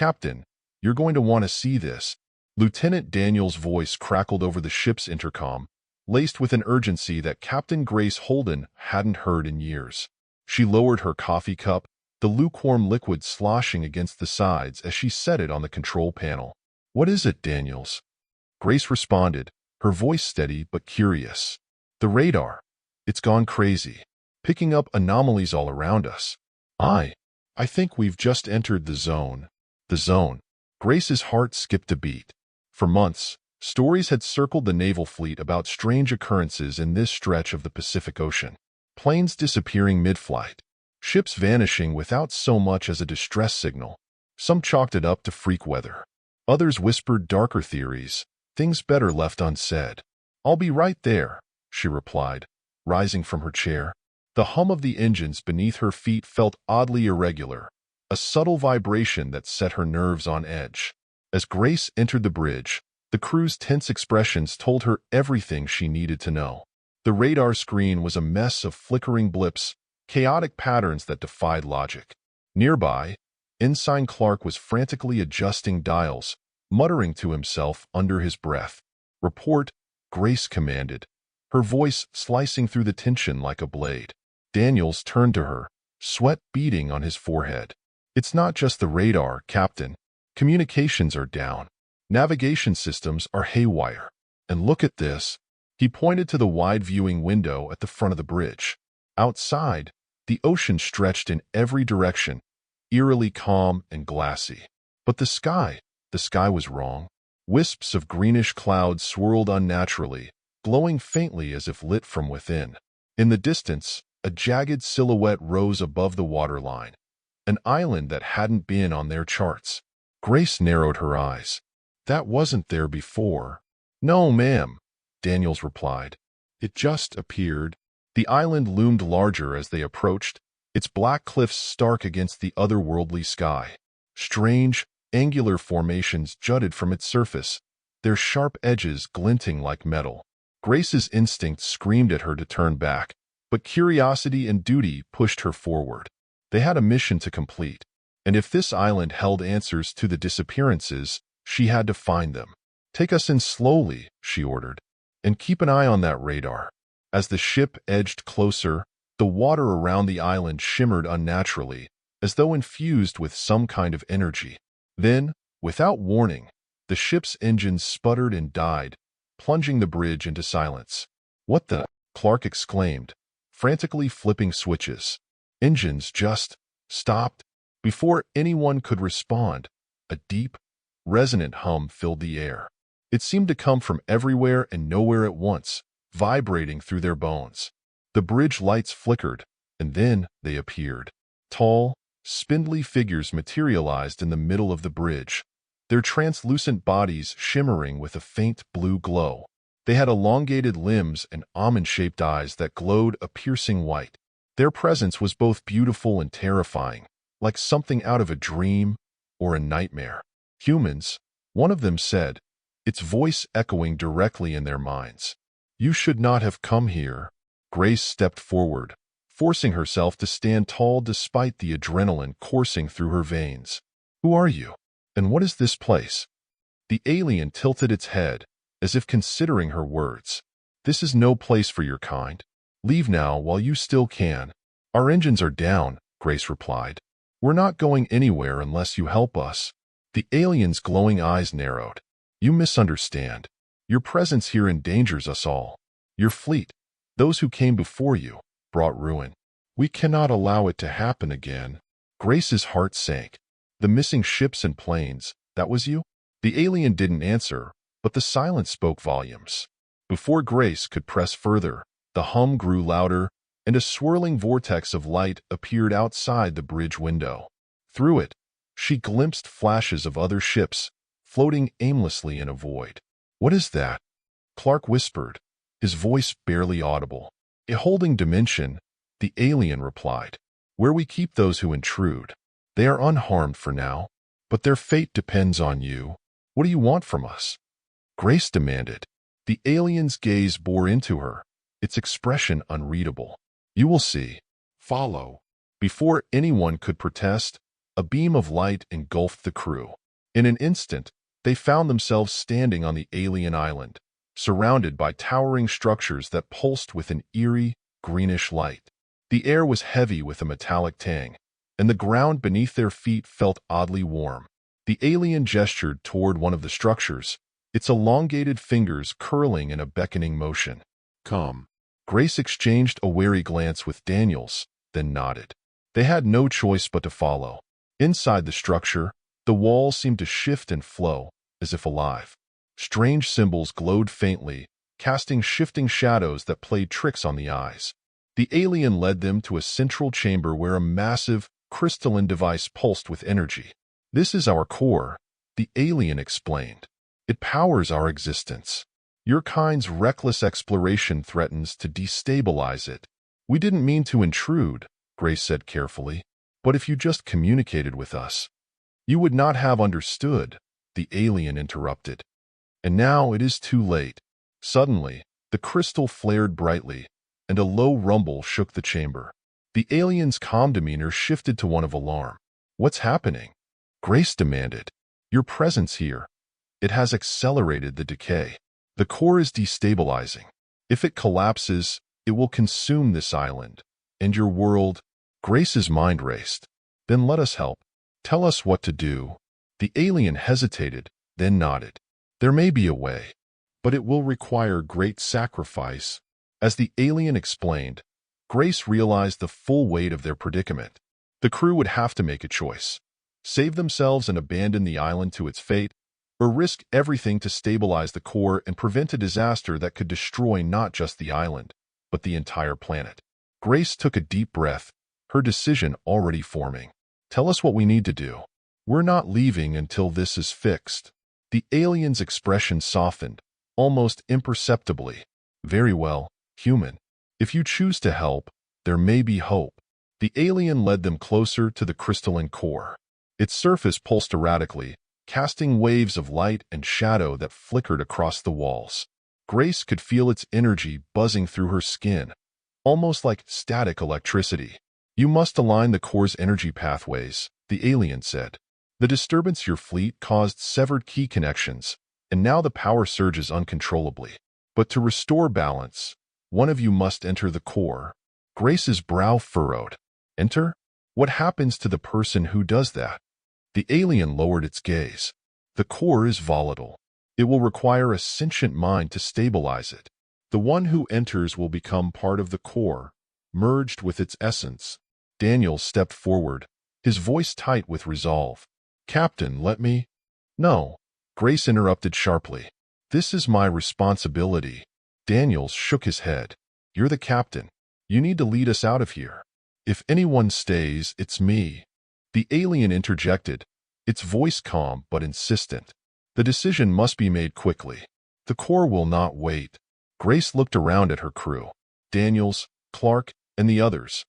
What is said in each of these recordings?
Captain, you're going to want to see this. Lieutenant Daniel's voice crackled over the ship's intercom, laced with an urgency that Captain Grace Holden hadn't heard in years. She lowered her coffee cup, the lukewarm liquid sloshing against the sides as she set it on the control panel. "What is it, Daniels?" Grace responded, her voice steady but curious. "The radar. It's gone crazy, picking up anomalies all around us. I think we've just entered the zone." The zone. Grace's heart skipped a beat. For months, stories had circled the naval fleet about strange occurrences in this stretch of the Pacific Ocean. Planes disappearing mid-flight, ships vanishing without so much as a distress signal. Some chalked it up to freak weather. Others whispered darker theories, things better left unsaid. "I'll be right there," she replied, rising from her chair. The hum of the engines beneath her feet felt oddly irregular, a subtle vibration that set her nerves on edge. As Grace entered the bridge, the crew's tense expressions told her everything she needed to know. The radar screen was a mess of flickering blips, chaotic patterns that defied logic. Nearby, Ensign Clark was frantically adjusting dials, muttering to himself under his breath. "Report," Grace commanded, her voice slicing through the tension like a blade. Daniels turned to her, sweat beading on his forehead. "It's not just the radar, Captain. Communications are down. Navigation systems are haywire. And look at this." He pointed to the wide viewing window at the front of the bridge. Outside, the ocean stretched in every direction, eerily calm and glassy. But the sky was wrong. Wisps of greenish clouds swirled unnaturally, glowing faintly as if lit from within. In the distance, a jagged silhouette rose above the waterline, an island that hadn't been on their charts. Grace narrowed her eyes. "That wasn't there before." "No, ma'am," Daniels replied. "It just appeared." The island loomed larger as they approached, its black cliffs stark against the otherworldly sky. Strange, angular formations jutted from its surface, their sharp edges glinting like metal. Grace's instinct screamed at her to turn back, but curiosity and duty pushed her forward. They had a mission to complete, and if this island held answers to the disappearances, she had to find them. "Take us in slowly," she ordered, "and keep an eye on that radar." As the ship edged closer, the water around the island shimmered unnaturally, as though infused with some kind of energy. Then, without warning, the ship's engines sputtered and died, plunging the bridge into silence. "What the?" Clark exclaimed, frantically flipping switches. Engines just stopped. Before anyone could respond, a deep, resonant hum filled the air. It seemed to come from everywhere and nowhere at once, vibrating through their bones. The bridge lights flickered, and then they appeared. Tall, spindly figures materialized in the middle of the bridge, their translucent bodies shimmering with a faint blue glow. They had elongated limbs and almond-shaped eyes that glowed a piercing white. Their presence was both beautiful and terrifying, like something out of a dream or a nightmare. "Humans," one of them said, its voice echoing directly in their minds. "You should not have come here." Grace stepped forward, forcing herself to stand tall despite the adrenaline coursing through her veins. "Who are you? And what is this place?" The alien tilted its head, as if considering her words. "This is no place for your kind. Leave now while you still can." "Our engines are down," Grace replied. "We're not going anywhere unless you help us." The alien's glowing eyes narrowed. "You misunderstand. Your presence here endangers us all. Your fleet, those who came before you, brought ruin. We cannot allow it to happen again." Grace's heart sank. "The missing ships and planes, that was you?" The alien didn't answer, but the silence spoke volumes. Before Grace could press further, the hum grew louder, and a swirling vortex of light appeared outside the bridge window. Through it, she glimpsed flashes of other ships, floating aimlessly in a void. "What is that?" Clark whispered, his voice barely audible. "A holding dimension," the alien replied. "Where we keep those who intrude. They are unharmed for now, but their fate depends on you. What do you want from us?" Grace demanded. The alien's gaze bore into her, its expression unreadable. "You will see. Follow." Before anyone could protest, A beam of light engulfed the crew. In an instant, they found themselves standing on the alien island, surrounded by towering structures that pulsed with an eerie, greenish light. The air was heavy with a metallic tang, and the ground beneath their feet felt oddly warm. The alien gestured toward one of the structures, its elongated fingers curling in a beckoning motion. "Come." Grace exchanged a wary glance with Daniels, then nodded. They had no choice but to follow. Inside the structure, the walls seemed to shift and flow, as if alive. Strange symbols glowed faintly, casting shifting shadows that played tricks on the eyes. The alien led them to a central chamber where a massive, crystalline device pulsed with energy. "This is our core," the alien explained. "It powers our existence. Your kind's reckless exploration threatens to destabilize it." "We didn't mean to intrude," Grace said carefully. "But if you just communicated with us, you would not have understood," the alien interrupted. "And now it is too late." Suddenly, the crystal flared brightly, and a low rumble shook the chamber. The alien's calm demeanor shifted to one of alarm. "What's happening?" Grace demanded. "Your presence here. It has accelerated the decay. The core is destabilizing. If it collapses, it will consume this island, and your world." Grace's mind raced. "Then let us help. Tell us what to do." The alien hesitated, then nodded. "There may be a way, but it will require great sacrifice." As the alien explained, Grace realized the full weight of their predicament. The crew would have to make a choice: save themselves and abandon the island to its fate, or risk everything to stabilize the core and prevent a disaster that could destroy not just the island, but the entire planet. Grace took a deep breath, her decision already forming. "Tell us what we need to do. We're not leaving until this is fixed." The alien's expression softened, almost imperceptibly. "Very well, human. If you choose to help, there may be hope." The alien led them closer to the crystalline core. Its surface pulsed erratically, casting waves of light and shadow that flickered across the walls. Grace could feel its energy buzzing through her skin, almost like static electricity. "You must align the core's energy pathways," the alien said. "The disturbance your fleet caused severed key connections, and now the power surges uncontrollably. But to restore balance, one of you must enter the core." Grace's brow furrowed. "Enter? What happens to the person who does that?" The alien lowered its gaze. "The core is volatile. It will require a sentient mind to stabilize it. The one who enters will become part of the core, merged with its essence." Daniel stepped forward, his voice tight with resolve. "Captain, let me—" "No," Grace interrupted sharply. "This is my responsibility." Daniels shook his head. "You're the captain. You need to lead us out of here. If anyone stays, it's me." The alien interjected, its voice calm but insistent. "The decision must be made quickly. The core will not wait." Grace looked around at her crew. Daniels, Clark, and the others.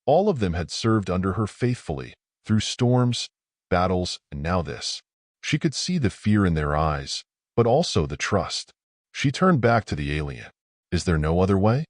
All of them had served under her faithfully, through storms, battles, and now this. She could see the fear in their eyes, but also the trust. She turned back to the alien. "Is there no other way?"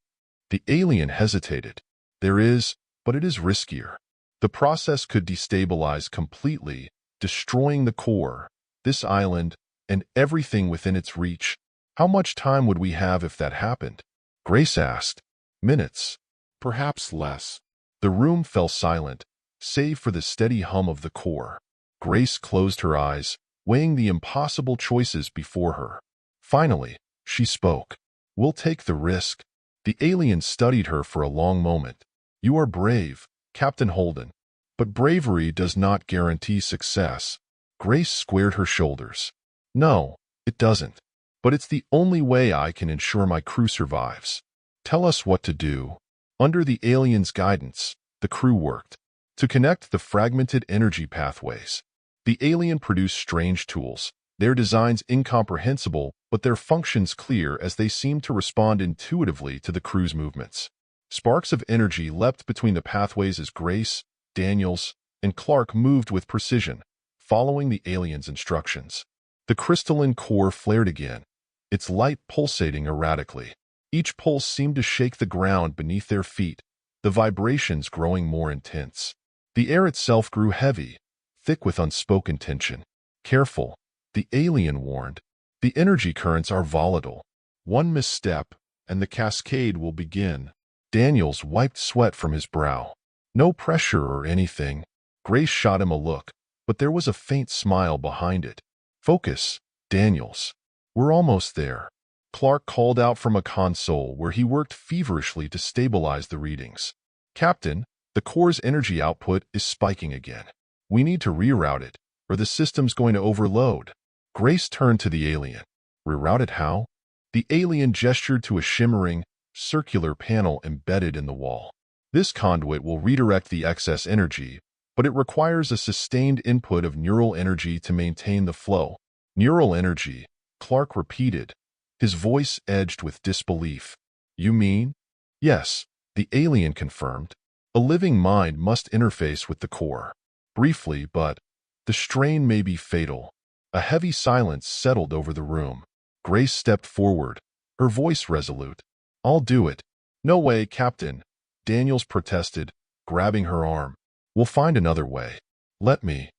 The alien hesitated. "There is, but it is riskier. The process could destabilize completely, destroying the core, this island, and everything within its reach." "How much time would we have if that happened?" Grace asked. "Minutes. Perhaps less." The room fell silent, save for the steady hum of the core. Grace closed her eyes, weighing the impossible choices before her. Finally, she spoke. "We'll take the risk." The alien studied her for a long moment. "You are brave, Captain Holden, but bravery does not guarantee success." Grace squared her shoulders. "No, it doesn't. But it's the only way I can ensure my crew survives." "Tell us what to do." Under the alien's guidance, the crew worked to connect the fragmented energy pathways. The alien produced strange tools, their designs incomprehensible, but their functions clear as they seemed to respond intuitively to the crew's movements. Sparks of energy leapt between the pathways as Grace, Daniels, and Clark moved with precision, following the alien's instructions. The crystalline core flared again, its light pulsating erratically. Each pulse seemed to shake the ground beneath their feet, the vibrations growing more intense. The air itself grew heavy, thick with unspoken tension. Careful, the alien warned. The energy currents are volatile. One misstep, and the cascade will begin. Daniels wiped sweat from his brow. No pressure or anything. Grace shot him a look, but there was a faint smile behind it. Focus, Daniels. We're almost there. Clark called out from a console where he worked feverishly to stabilize the readings. Captain, the core's energy output is spiking again. We need to reroute it, or the system's going to overload. Grace turned to the alien. Reroute it how? The alien gestured to a shimmering, circular panel embedded in the wall. This conduit will redirect the excess energy, but it requires a sustained input of neural energy to maintain the flow. Neural energy, Clark repeated, his voice edged with disbelief. You mean? Yes, the alien confirmed. A living mind must interface with the core. Briefly, but the strain may be fatal. A heavy silence settled over the room. Grace stepped forward, her voice resolute. I'll do it. No way, Captain, Daniels protested, grabbing her arm. We'll find another way. Let me.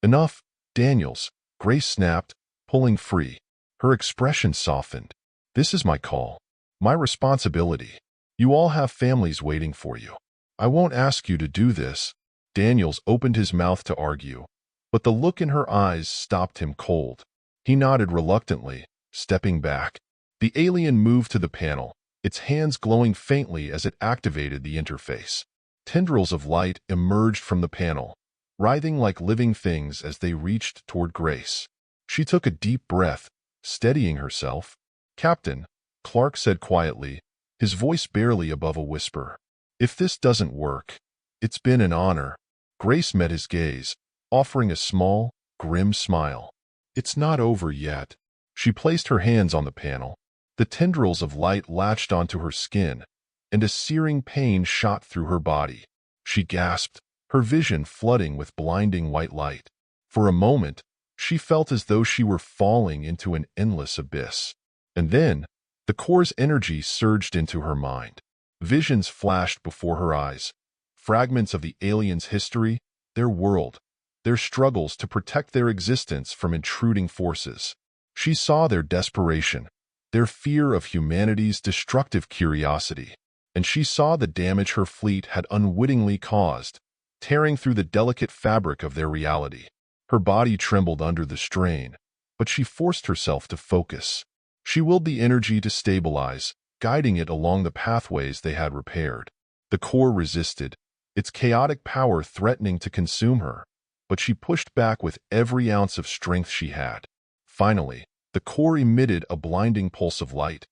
Enough, Daniels, Grace snapped, pulling free. Her expression softened. This is my call. My responsibility. You all have families waiting for you. I won't ask you to do this. Daniels opened his mouth to argue, but the look in her eyes stopped him cold. He nodded reluctantly, stepping back. The alien moved to the panel, its hands glowing faintly as it activated the interface. Tendrils of light emerged from the panel, writhing like living things as they reached toward Grace. She took a deep breath, steadying herself. Captain, Clark said quietly, his voice barely above a whisper. If this doesn't work, it's been an honor. Grace met his gaze, offering a small, grim smile. It's not over yet. She placed her hands on the panel. The tendrils of light latched onto her skin, and a searing pain shot through her body. She gasped, her vision flooding with blinding white light. For a moment, she felt as though she were falling into an endless abyss. And then, the core's energy surged into her mind. Visions flashed before her eyes, fragments of the aliens' history, their world, their struggles to protect their existence from intruding forces. She saw their desperation, their fear of humanity's destructive curiosity, and she saw the damage her fleet had unwittingly caused, tearing through the delicate fabric of their reality. Her body trembled under the strain, but she forced herself to focus. She willed the energy to stabilize, guiding it along the pathways they had repaired. The core resisted, its chaotic power threatening to consume her, but she pushed back with every ounce of strength she had. Finally, the core emitted a blinding pulse of light,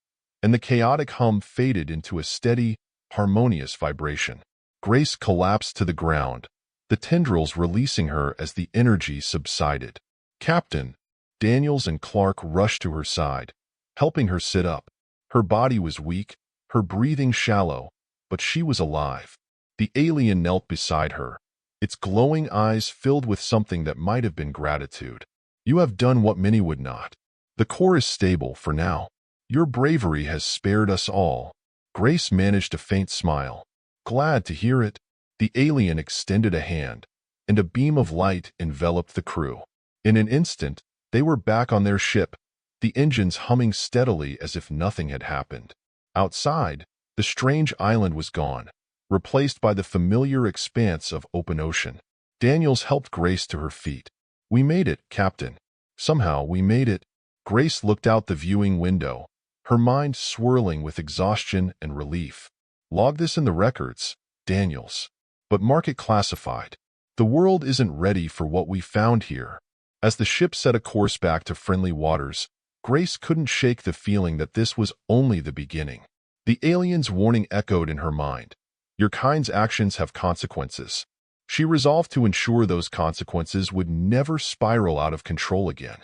and the chaotic hum faded into a steady, harmonious vibration. Grace collapsed to the ground, the tendrils releasing her as the energy subsided. Captain, Daniels and Clark rushed to her side, helping her sit up. Her body was weak, her breathing shallow, but she was alive. The alien knelt beside her, its glowing eyes filled with something that might have been gratitude. You have done what many would not. The core is stable for now. Your bravery has spared us all. Grace managed a faint smile. Glad to hear it. The alien extended a hand, and a beam of light enveloped the crew. In an instant, they were back on their ship, the engines humming steadily as if nothing had happened. Outside, the strange island was gone, replaced by the familiar expanse of open ocean. Daniels helped Grace to her feet. We made it, Captain. Somehow we made it. Grace looked out the viewing window, her mind swirling with exhaustion and relief. Log this in the records, Daniels. But mark it classified. The world isn't ready for what we found here. As the ship set a course back to friendly waters, Grace couldn't shake the feeling that this was only the beginning. The alien's warning echoed in her mind. Your kind's actions have consequences. She resolved to ensure those consequences would never spiral out of control again.